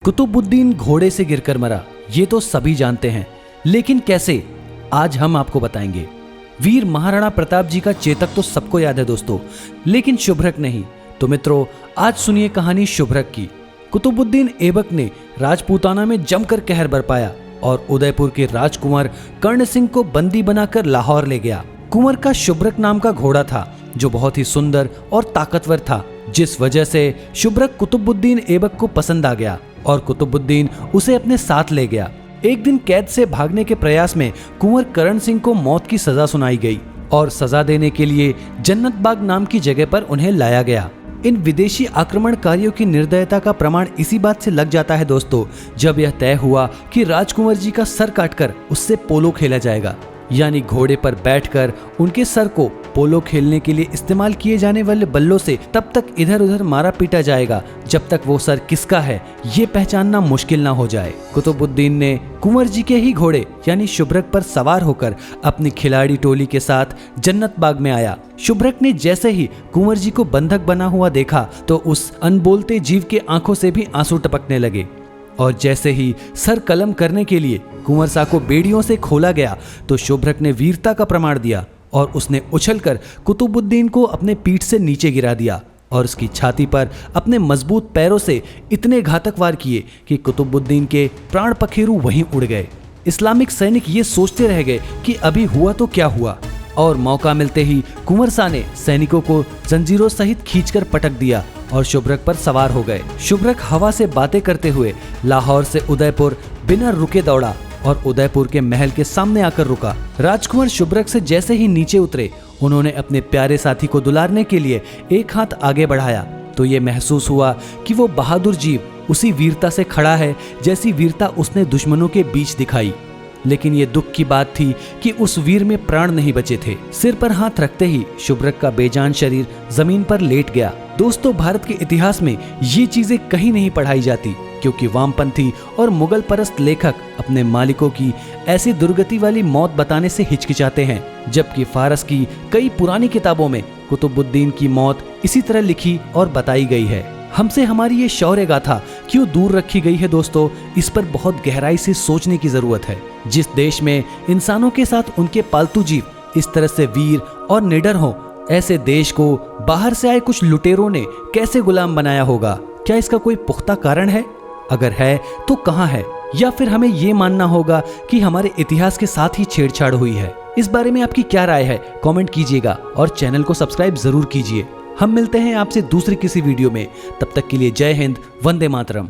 कुतुबुद्दीन घोड़े से गिरकर मरा, ये तो सभी जानते हैं, लेकिन कैसे, आज हम आपको बताएंगे। वीर महाराणा प्रताप जी का चेतक तो सबको याद है दोस्तों, लेकिन शुभ्रक नहीं। तो मित्रों, आज सुनिए कहानी शुभ्रक की। कुतुबुद्दीन ऐबक ने राजपूताना में जमकर कहर बरपाया और उदयपुर के राजकुमार कर्ण सिंह को बंदी बनाकर लाहौर ले गया। कुंवर का शुभ्रक नाम का घोड़ा था जो बहुत ही सुंदर और ताकतवर था, जिस वजह से शुभ्रक कुतुबुद्दीन ऐबक को पसंद आ गया और कुतुबुद्दीन उसे अपने साथ ले गया। एक दिन कैद से भागने के प्रयास में कुंवर कर्ण सिंह को मौत की सजा सुनाई गई और सजा देने के लिए जन्नत बाग नाम की जगह पर उन्हें लाया गया। इन विदेशी आक्रमणकारियों की निर्दयता का प्रमाण इसी बात से लग जाता है दोस्तों, जब यह तय हुआ कि राजकुंवर जी का सर काटकर उससे पोलो खेला जाएगा, यानी घोड़े पर बैठकर उनके सर को पोलो खेलने के लिए इस्तेमाल किए जाने वाले बल्लों से तब तक इधर उधर मारा पीटा जाएगा जब तक वो सर किसका है ये पहचानना मुश्किल ना हो जाए। कुतुबुद्दीन ने कुंवर जी के ही घोड़े यानी शुभ्रक पर सवार होकर अपनी खिलाड़ी टोली के साथ जन्नत बाग में आया। शुभ्रक ने जैसे ही कुंवर जी को बंधक बना हुआ देखा तो उस अनबोलते जीव के आंखों से भी आंसू टपकने लगे और जैसे ही सर कलम करने के लिए कुंवर सा को बेड़ियों से खोला गया तो शुभ्रक ने वीरता का प्रमाण दिया और उसने उछलकर कुतुबुद्दीन को अपने पीठ से नीचे गिरा दिया और उसकी छाती पर अपने मजबूत पैरों से इतने घातक वार किए कि कुतुबुद्दीन के प्राण पखेरु वहीं उड़ गए। इस्लामिक सैनिक ये सोचते रह गए कि अभी हुआ तो क्या हुआ, और मौका मिलते ही कुंवर सा ने सैनिकों को जंजीरों सहित खींचकर पटक दिया और शुभ्रक पर सवार हो गए। शुभ्रक हवा से बातें करते हुए लाहौर से उदयपुर बिना रुके दौड़ा और उदयपुर के महल के सामने आकर रुका। राजकुमार शुभ्रक से जैसे ही नीचे उतरे, उन्होंने अपने प्यारे साथी को दुलारने के लिए एक हाथ आगे बढ़ाया तो ये महसूस हुआ कि वो बहादुर जीव उसी वीरता से खड़ा है जैसी वीरता उसने दुश्मनों के बीच दिखाई। लेकिन ये दुख की बात थी कि उस वीर में प्राण नहीं बचे थे। सिर पर हाथ रखते ही शुभ्रक का बेजान शरीर जमीन पर लेट गया। दोस्तों, भारत के इतिहास में ये चीजें कहीं नहीं पढ़ाई जाती क्योंकि वामपंथी और मुगल परस्त लेखक अपने मालिकों की ऐसी दुर्गति वाली मौत बताने से हिचकिचाते हैं, जबकि फारस की कई पुरानी किताबों में कुतुबुद्दीन की मौत इसी तरह लिखी और बताई गई है। हमसे हमारी ये शौर्य गाथा क्यों दूर रखी गई है दोस्तों, इस पर बहुत गहराई से सोचने की जरूरत है। जिस देश में इंसानों के साथ उनके पालतू जीव इस तरह से वीर और निडर हों, ऐसे देश को बाहर से आए कुछ लुटेरों ने कैसे गुलाम बनाया होगा? क्या इसका कोई पुख्ता कारण है? अगर है तो कहां है? या फिर हमें ये मानना होगा कि हमारे इतिहास के साथ ही छेड़छाड़ हुई है? इस बारे में आपकी क्या राय है? कमेंट कीजिएगा और चैनल को सब्सक्राइब जरूर कीजिए। हम मिलते हैं आपसे दूसरी किसी वीडियो में, तब तक के लिए जय हिंद, वंदे मातरम।